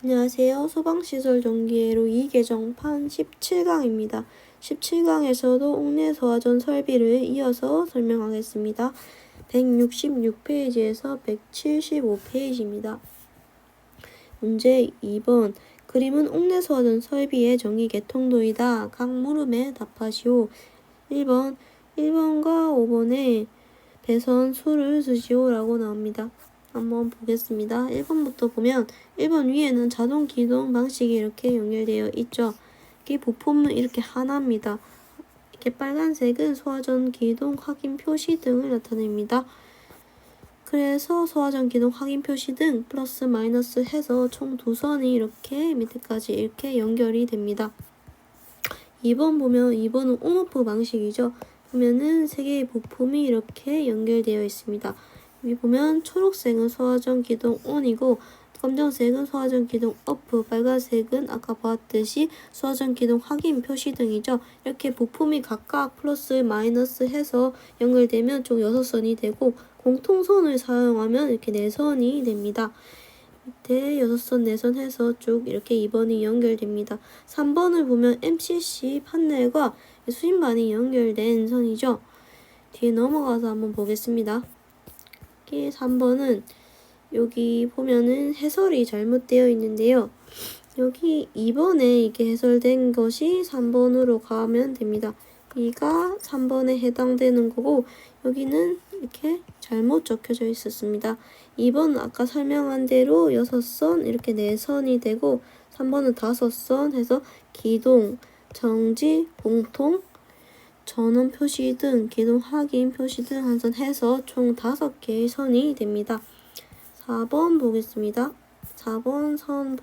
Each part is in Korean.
안녕하세요. 소방시설 전기회로 2개정판 17강입니다. 17강에서도 옥내소화전 설비를 이어서 설명하겠습니다. 166페이지에서 175페이지입니다. 문제 2번. 그림은 옥내소화전 설비의 전기 개통도이다. 각 물음에 답하시오. 1번. 1번과 5번에 배선 수를 쓰시오 라고 나옵니다. 한번 보겠습니다. 1번부터 보면 1번 위에는 자동 기동 방식이 이렇게 연결되어 있죠. 이 부품은 이렇게 하나입니다. 이렇게 빨간색은 소화전 기동 확인 표시 등을 나타냅니다. 그래서 소화전 기동 확인 표시 등 플러스 마이너스 해서 총 두 선이 이렇게 밑에까지 이렇게 연결이 됩니다. 2번 보면 2번은 온오프 방식이죠. 보면은 세 개의 부품이 이렇게 연결되어 있습니다. 여기 보면 초록색은 소화전 기동 ON이고 검정색은 소화전 기동 OFF, 빨간색은 아까 보았듯이 소화전 기동 확인 표시 등이죠. 이렇게 부품이 각각 플러스 마이너스 해서 연결되면 총 6선이 되고 공통선을 사용하면 이렇게 4선이 됩니다. 밑에 6선, 4선 해서 쭉 이렇게 2번이 연결됩니다. 3번을 보면 MCC 판넬과 수신반이 연결된 선이죠. 뒤에 넘어가서 한번 보겠습니다. 3번은 여기 보면은 해설이 잘못되어 있는데요. 여기 2번에 이게 해설된 것이 3번으로 가면 됩니다. 이가 3번에 해당되는 거고 여기는 이렇게 잘못 적혀져 있었습니다. 2번은 아까 설명한 대로 6선 이렇게 4선이 되고 3번은 5선 해서 기동, 정지, 공통, 전원 표시 등 기동 확인 표시 등 한 선 해서 총 5개의 선이 됩니다. 4번 보겠습니다. 4번 선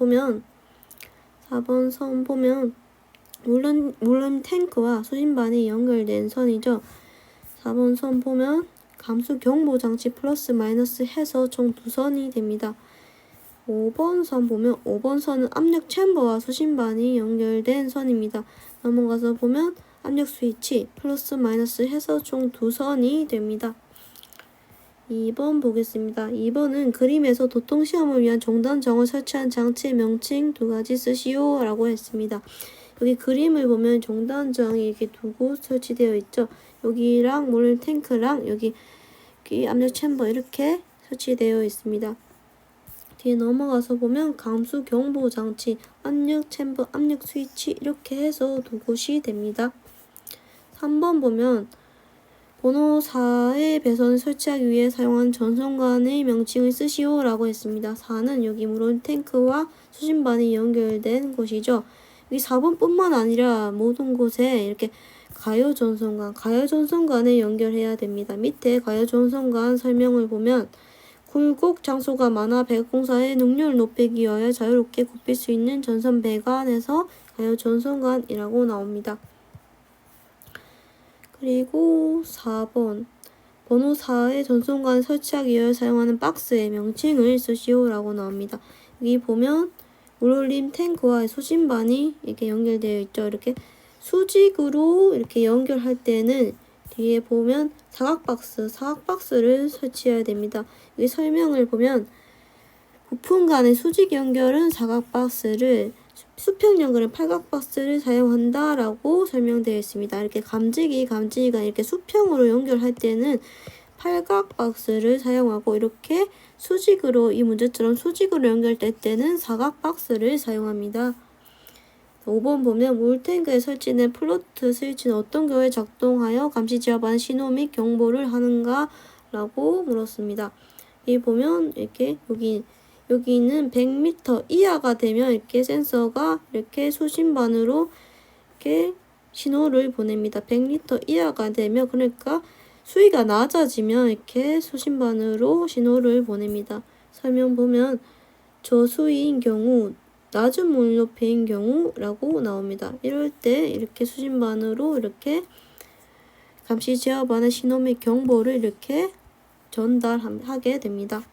보면 물론 탱크와 수신반이 연결된 선이죠. 4번 선 보면 감수 경보 장치 플러스 마이너스 해서 총 2선이 됩니다. 5번 선 보면 5번 선은 압력 챔버와 수신반이 연결된 선입니다. 넘어가서 보면 압력 스위치 플러스 마이너스 해서 총 2선이 됩니다. 2번 보겠습니다. 2번은 그림에서 도통시험을 위한 종단정을 설치한 장치의 명칭 2가지 쓰시오 라고 했습니다. 여기 그림을 보면 종단정이 이렇게 2곳 설치되어 있죠. 여기랑 모듈 탱크랑 여기 압력 챔버 이렇게 설치되어 있습니다. 뒤에 넘어가서 보면 감수 경보 장치, 압력 챔버, 압력 스위치 이렇게 해서 2곳이 됩니다. 3번 보면 번호 4의 배선을 설치하기 위해 사용한 전선관의 명칭을 쓰시오 라고 했습니다. 4는 여기 물론 탱크와 수신반이 연결된 곳이죠. 여기 4번뿐만 아니라 모든 곳에 이렇게 가열전선관에 연결해야 됩니다. 밑에 가열전선관 설명을 보면 굴곡 장소가 많아 배관공사의 능률을 높이기 위하여 자유롭게 굽힐 수 있는 전선 배관에서 가열전선관이라고 나옵니다. 그리고 4번 번호 4의 전선관을 설치하기 위해 사용하는 박스의 명칭을 쓰시오 라고 나옵니다. 여기 보면 물올림 탱크와 수신반이 이렇게 연결되어 있죠. 이렇게 수직으로 이렇게 연결할 때는 뒤에 보면 사각박스를 설치해야 됩니다. 여기 설명을 보면 부품 간의 수직 연결은 사각박스를, 수평 연결은 팔각박스를 사용한다 라고 설명되어 있습니다. 이렇게 감지기가 이렇게 수평으로 연결할 때는 팔각박스를 사용하고 이렇게 수직으로 이 문제처럼 수직으로 연결될 때는 사각박스를 사용합니다. 5번 보면 물탱크에 설치된 플로트 스위치는 어떤 경우에 작동하여 감시 제어반 신호 및 경보를 하는가 라고 물었습니다. 이 보면 이렇게 여기는 100m 이하가 되면 이렇게 센서가 이렇게 수신반으로 이렇게 신호를 보냅니다. 100m 이하가 되면 그러니까 수위가 낮아지면 이렇게 수신반으로 신호를 보냅니다. 설명 보면 저수위인 경우, 낮은 물 높이인 경우라고 나옵니다. 이럴 때 이렇게 수신반으로 이렇게 감시 제어반의 신호 및 경보를 이렇게 전달하게 됩니다.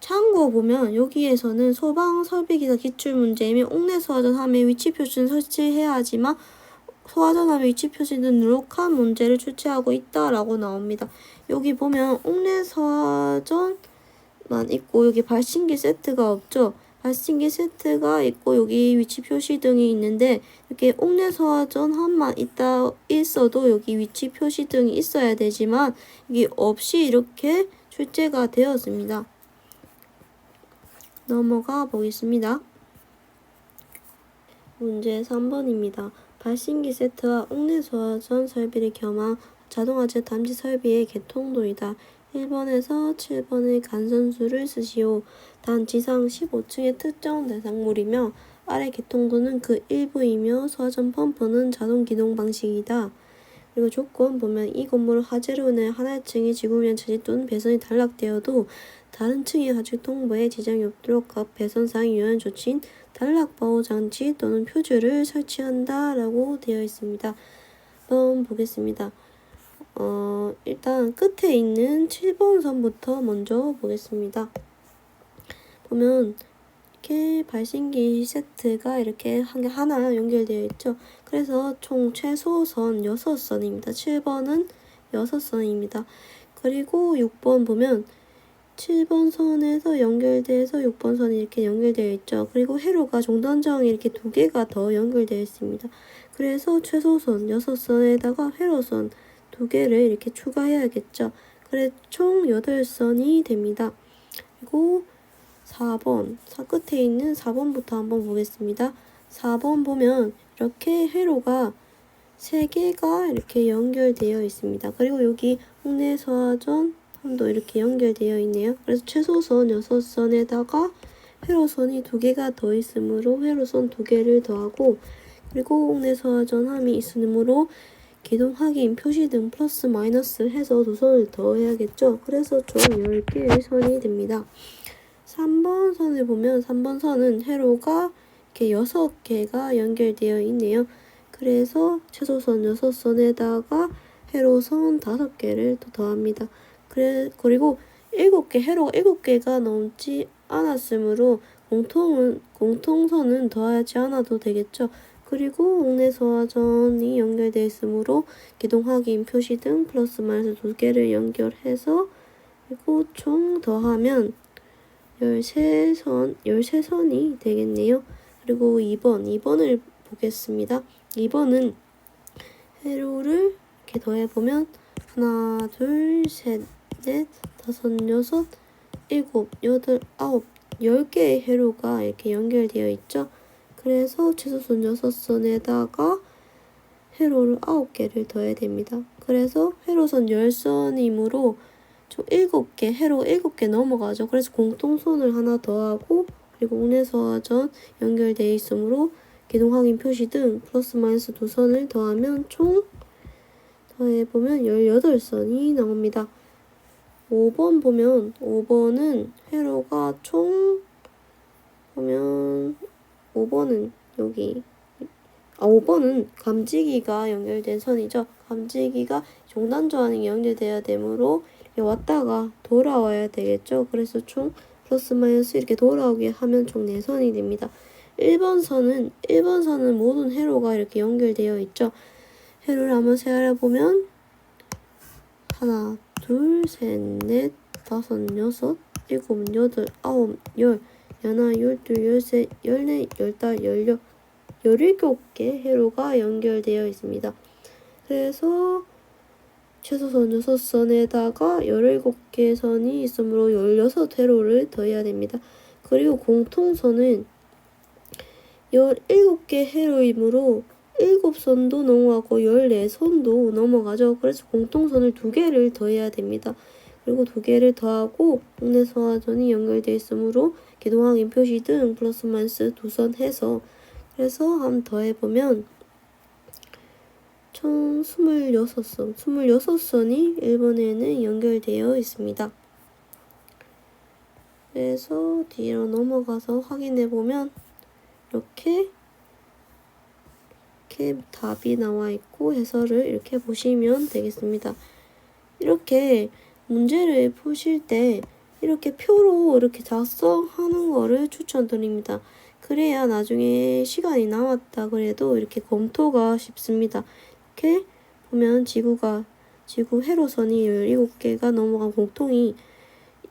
참고 보면 여기에서는 소방 설비기사 기출문제이며 옥내 소화전함의 위치 표시는 설치해야 하지만 소화전함의 위치 표시는 누락한 문제를 출제하고 있다라고 나옵니다. 여기 보면 옥내 소화전만 있고 여기 발신기 세트가 없죠. 발신기 세트가 있고 여기 위치 표시 등이 있는데 이렇게 옥내소화전 한만 있어도 여기 위치 표시 등이 있어야 되지만 이게 없이 이렇게 출제가 되었습니다. 넘어가 보겠습니다. 문제 3번입니다. 발신기 세트와 옥내소화전 설비를 겸한 자동화재 담지 설비의 개통도이다. 1번에서 7번의 간선수를 쓰시오. 단 지상 15층의 특정 대상물이며 아래 개통도는 그 일부이며 소화전 펌프는 자동 기동 방식이다. 그리고 조건 보면 이 건물을 화재로 인해 하나의 층이 지구면 차지 또는 배선이 단락되어도 다른 층의 하직 통보에 지장이 없도록 각 배선상 유효한 조치인 단락 보호 장치 또는 표주를 설치한다 라고 되어 있습니다. 한번 보겠습니다. 일단 끝에 있는 7번 선부터 먼저 보겠습니다. 보면 이렇게 발신기 세트가 이렇게 하나 연결되어 있죠. 그래서 총 최소선 6선입니다. 7번은 6선입니다. 그리고 6번 보면 7번 선에서 연결돼서 6번 선이 이렇게 연결되어 있죠. 그리고 회로가 종단정이 이렇게 2개가 더 연결되어 있습니다. 그래서 최소선 6선에다가 회로선 2개를 이렇게 추가해야겠죠. 그래서 총 8선이 됩니다. 그리고 4번, 끝에 있는 4번부터 한번 보겠습니다. 4번 보면 이렇게 회로가 3개가 이렇게 연결되어 있습니다. 그리고 여기 옥내소화전 선도 이렇게 연결되어 있네요. 그래서 최소선 6선에다가 회로선이 2개가 더 있으므로 회로선 2개를 더하고 그리고 옥내소화전 함이 있으므로 기동 확인, 표시 등 플러스 마이너스 해서 2선을 더해야겠죠. 그래서 총 10개의 선이 됩니다. 3번 선을 보면 3번 선은 회로가 이렇게 6개가 연결되어 있네요. 그래서 최소선 6선에다가 회로선 5개를 또 더합니다. 그리고 7개, 회로가 7개가 넘지 않았으므로 공통선은 더하지 않아도 되겠죠. 그리고 옥내소화전이 연결되어 있으므로 기동 확인, 표시 등 플러스 마이너스 2개를 연결해서 그리고 총 더하면 13선이 되겠네요. 그리고 2번을 보겠습니다. 2번은 회로를 이렇게 더해보면 하나, 둘, 셋, 넷, 다섯, 여섯, 일곱, 여덟, 아홉, 10개의 회로가 이렇게 연결되어 있죠. 그래서 최소선 6선에다가 회로를 9개를 더해야 됩니다. 그래서 회로선 10선이므로 총 7개, 회로 7개 넘어가죠. 그래서 공통선을 하나 더하고 그리고 옥내소화전 연결되어 있으므로 기동 확인 표시 등 플러스 마이너스 2선을 더하면 총 더해보면 18선이 나옵니다. 5번 보면 5번은 회로가 총 보면 5번은 여기 5번은 감지기가 연결된 선이죠. 감지기가 종단 저항이 연결돼야 되므로 왔다가 돌아와야 되겠죠. 그래서 총 플러스 마이너스 이렇게 돌아오게 하면 총 4선이 됩니다. 1번 선은 모든 회로가 이렇게 연결되어 있죠. 회로를 한번 세알아보면 하나, 둘, 셋, 넷, 다섯, 여섯, 일곱, 여덟, 아홉, 열, 열하나, 열둘, 열셋, 열넷, 열다섯, 열여 17개 회로가 연결되어 있습니다. 그래서 최소선 6선에다가 17개 선이 있으므로 16회로를 더해야 됩니다. 그리고 공통선은 17개 회로이므로 7선도 넘어가고 14선도 넘어가죠. 그래서 공통선을 2개를 더해야 됩니다. 그리고 2개를 더하고 옥내소화전이 연결되어 있으므로 기동 확인 표시 등 플러스 마이너스 2선 해서 그래서 한번 더해보면 총 26선이 1번에는 연결되어 있습니다. 그래서 뒤로 넘어가서 확인해보면 이렇게 답이 나와 있고 해설을 이렇게 보시면 되겠습니다. 이렇게 문제를 푸실 때 이렇게 표로 이렇게 작성하는 거를 추천드립니다. 그래야 나중에 시간이 남았다 그래도 이렇게 검토가 쉽습니다. 이렇게 보면 지구 회로선이 17개가 넘어간 공통이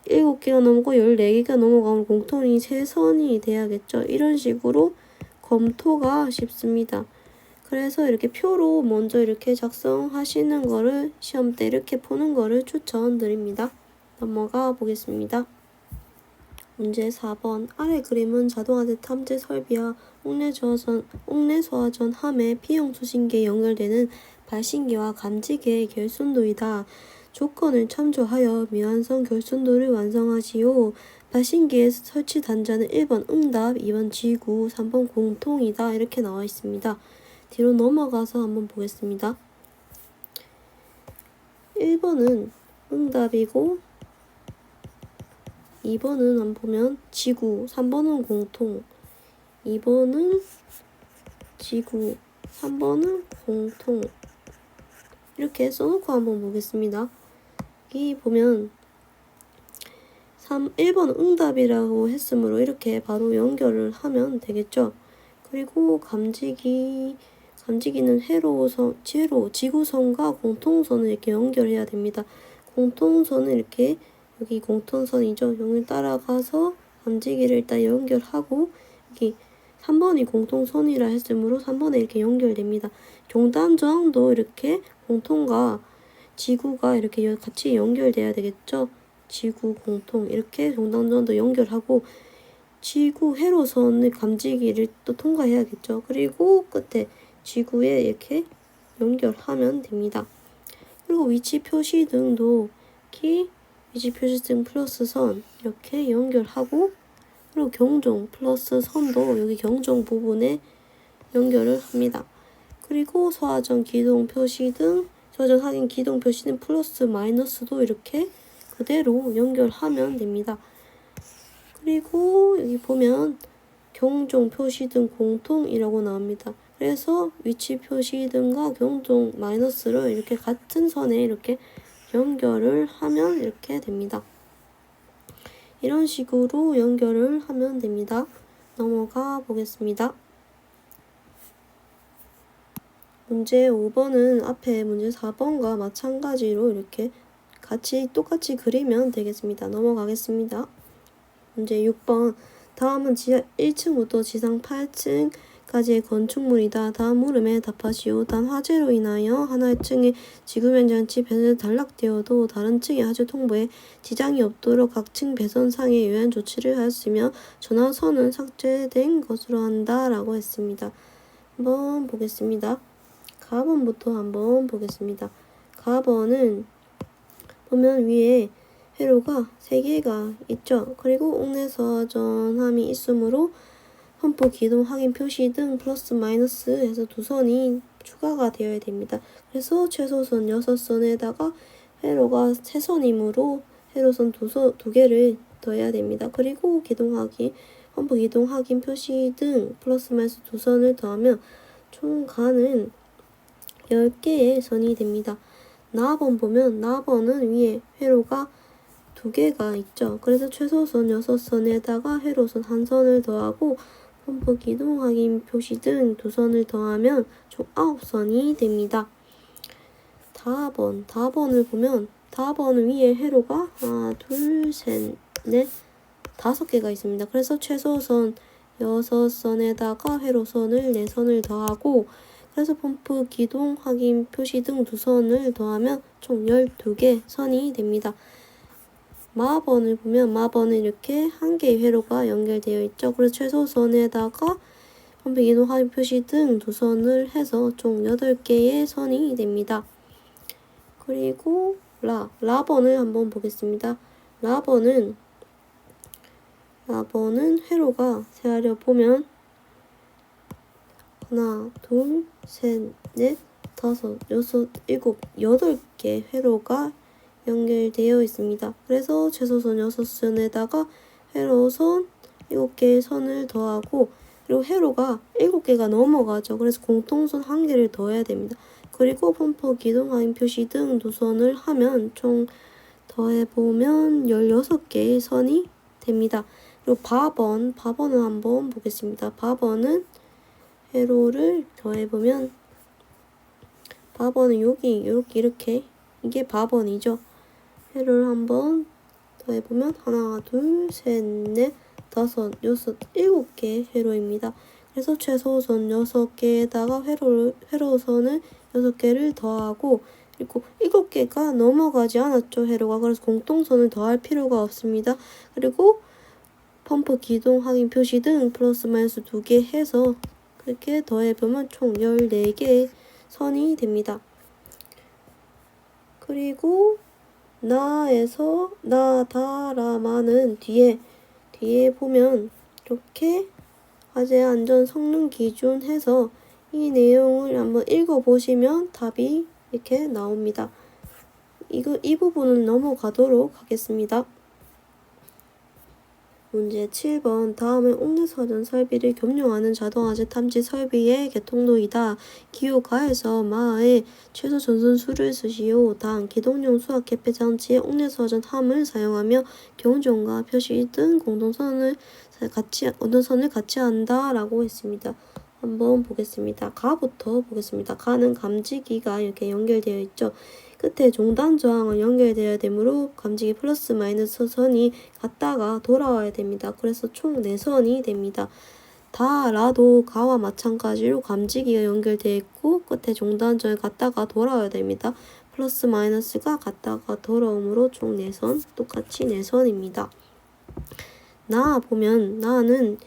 7개가 넘고 14개가 넘어가면 공통이 3선이 돼야겠죠. 이런 식으로 검토가 쉽습니다. 그래서 이렇게 표로 먼저 이렇게 작성하시는 거를 시험 때 이렇게 푸는 거를 추천드립니다. 넘어가 보겠습니다. 문제 4번. 아래 그림은 자동화대 탐지 설비와 옥내 소화전 함에 피용 수신기에 연결되는 발신기와 감지기의 결손도이다. 조건을 참조하여 미완성 결손도를 완성하시오. 발신기의 설치 단자는 1번 응답, 2번 지구, 3번 공통이다. 이렇게 나와 있습니다. 뒤로 넘어가서 한번 보겠습니다. 1번은 응답이고 2번은 한번 보면 지구, 3번은 공통, 2번은 지구, 3번은 공통. 이렇게 써놓고 한번 보겠습니다. 여기 보면 1번 응답이라고 했으므로 이렇게 바로 연결을 하면 되겠죠. 그리고 감지기는 지구선과 공통선을 이렇게 연결해야 됩니다. 공통선을 이렇게 여기 공통선이죠. 여기 따라가서 감지기를 일단 연결하고 여기 3번이 공통선이라 했으므로 3번에 이렇게 연결됩니다. 경단저항도 이렇게 공통과 지구가 이렇게 같이 연결돼야 되겠죠. 지구 공통 이렇게 경단저항도 연결하고 지구 회로선의 감지기를 또 통과해야겠죠. 그리고 끝에 지구에 이렇게 연결하면 됩니다. 그리고 위치 표시 등도 이렇게 위치 표시 등 플러스 선 이렇게 연결하고 그리고 경종 플러스 선도 여기 경종 부분에 연결을 합니다. 그리고 소화전 기동 표시 등 소화전 확인 기동 표시 등 플러스 마이너스도 이렇게 그대로 연결하면 됩니다. 그리고 여기 보면 경종 표시 등 공통이라고 나옵니다. 그래서 위치 표시 등과 경종 마이너스를 이렇게 같은 선에 이렇게 연결을 하면 이렇게 됩니다. 이런 식으로 연결을 하면 됩니다. 넘어가 보겠습니다. 문제 5번은 앞에 문제 4번과 마찬가지로 이렇게 똑같이 그리면 되겠습니다. 넘어가겠습니다. 문제 6번. 다음은 지하 1층부터 지상 8층까지의 건축물이다. 다음 물음에 답하시오. 단 화재로 인하여 하나의 층의 지구면 장치 배선이 단락되어도 다른 층의 화재 통보에 지장이 없도록 각 층 배선상에 유효한 조치를 하였으며 전화선은 삭제된 것으로 한다. 라고 했습니다. 한번 보겠습니다. 가번부터 한번 보겠습니다. 가번은 보면 위에 회로가 3개가 있죠. 그리고 옥내서 전함이 있으므로 펌프 기동 확인 표시 등 플러스 마이너스 해서 2선이 추가가 되어야 됩니다. 그래서 최소선 6선에다가 회로가 3선이므로 회로선 2개를 더해야 됩니다. 그리고 펌프 기동 확인 표시 등 플러스 마이너스 2선을 더하면 총 가는 10개의 선이 됩니다. 나번 보면 나번은 위에 회로가 2개가 있죠. 그래서 최소선 6선에다가 회로선 1선을 더하고 펌프 기동 확인 표시 등 2선을 더하면 총 9선이 됩니다. 다번을 보면 다번은 위에 회로가 하나, 둘, 셋, 넷, 5개가 있습니다. 그래서 최소선 6선에다가 회로선을 4선을 더하고 그래서 펌프 기동 확인 표시 등 2선을 더하면 총 12개 선이 됩니다. 마번을 보면 마번은 이렇게 1개의 회로가 연결되어 있죠. 그래서 최소선에다가 펌프 기동 확인 표시 등 2선을 해서 총 8개의 선이 됩니다. 그리고 라번을 한번 보겠습니다. 라번은 회로가 세하려 보면 하나, 둘, 셋, 넷, 5, 6, 7, 8개 회로가 연결되어 있습니다. 그래서 최소선 6선에다가 회로선 7개의 선을 더하고 그리고 회로가 7개가 넘어가죠. 그래서 공통선 1개를 더해야 됩니다. 그리고 펌프 기동 확인 표시 등 2선을 하면 총 더해보면 16개의 선이 됩니다. 그리고 바번을 한번 보겠습니다. 바번은 회로를 더해보면 바번은 여기 이렇게 이게 바번이죠. 회로를 한번 더해보면 하나, 둘, 셋, 넷, 다섯, 여섯, 7개 회로입니다. 그래서 최소선 6개에다가 회로선을 6개를 더하고, 그리고 7개가 넘어가지 않았죠, 회로가. 그래서 공통선을 더할 필요가 없습니다. 그리고 펌프 기동 확인 표시 등 플러스 마이너스 2개 해서 그렇게 더해보면 총 14개의 선이 됩니다. 그리고 나에서 나다라마는 뒤에 보면 이렇게 화재 안전 성능 기준 해서 이 내용을 한번 읽어보시면 답이 이렇게 나옵니다. 이 부분을 넘어가도록 하겠습니다. 문제 7번. 다음은 옥내서전 설비를 겸용하는 자동화재 탐지 설비의 개통도이다. 기호 가에서 마의 최소 전선수를 쓰시오. 단 기동용 수압 개폐 장치의 옥내서전 함을 사용하며 경종과 표시 등 공동선을 같이 한다 라고 했습니다. 한번 보겠습니다. 가부터 보겠습니다. 가는 감지기가 이렇게 연결되어 있죠. 끝에 종단 저항을 연결되어야 되므로 감지기 플러스 마이너스 선이 갔다가 돌아와야 됩니다. 그래서 총 4선이 됩니다. 다라도 가와 마찬가지로 감지기가 연결되어 있고 끝에 종단 저항이 갔다가 돌아와야 됩니다. 플러스 마이너스가 갔다가 돌아오므로 총 4선, 똑같이 4선입니다. 나 보면 나는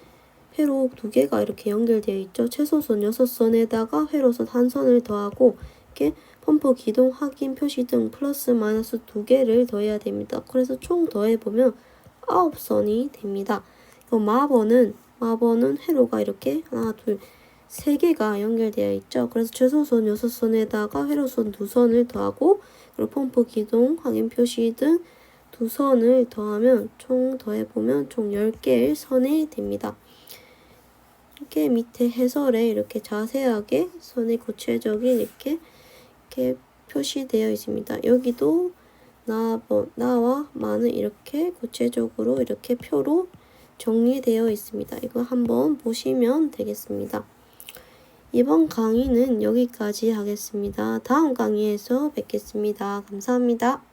회로 2개가 이렇게 연결되어 있죠. 최소선 6선에다가 회로선 1선을 더하고 이렇게 펌프 기동 확인 표시 등 플러스 마이너스 2개를 더해야 됩니다. 그래서 총 더해보면 9선이 됩니다. 마번은 회로가 이렇게 하나, 둘, 3개가 연결되어 있죠. 그래서 최소선 6선에다가 회로선 2선을 더하고 그리고 펌프 기동 확인 표시 등 2선을 더하면 총 더해보면 총 10개의 선이 됩니다. 이렇게 밑에 해설에 이렇게 자세하게 선의 구체적인 이렇게 표시되어 있습니다. 여기도 나와 마는 이렇게 구체적으로 이렇게 표로 정리되어 있습니다. 이거 한번 보시면 되겠습니다. 이번 강의는 여기까지 하겠습니다. 다음 강의에서 뵙겠습니다. 감사합니다.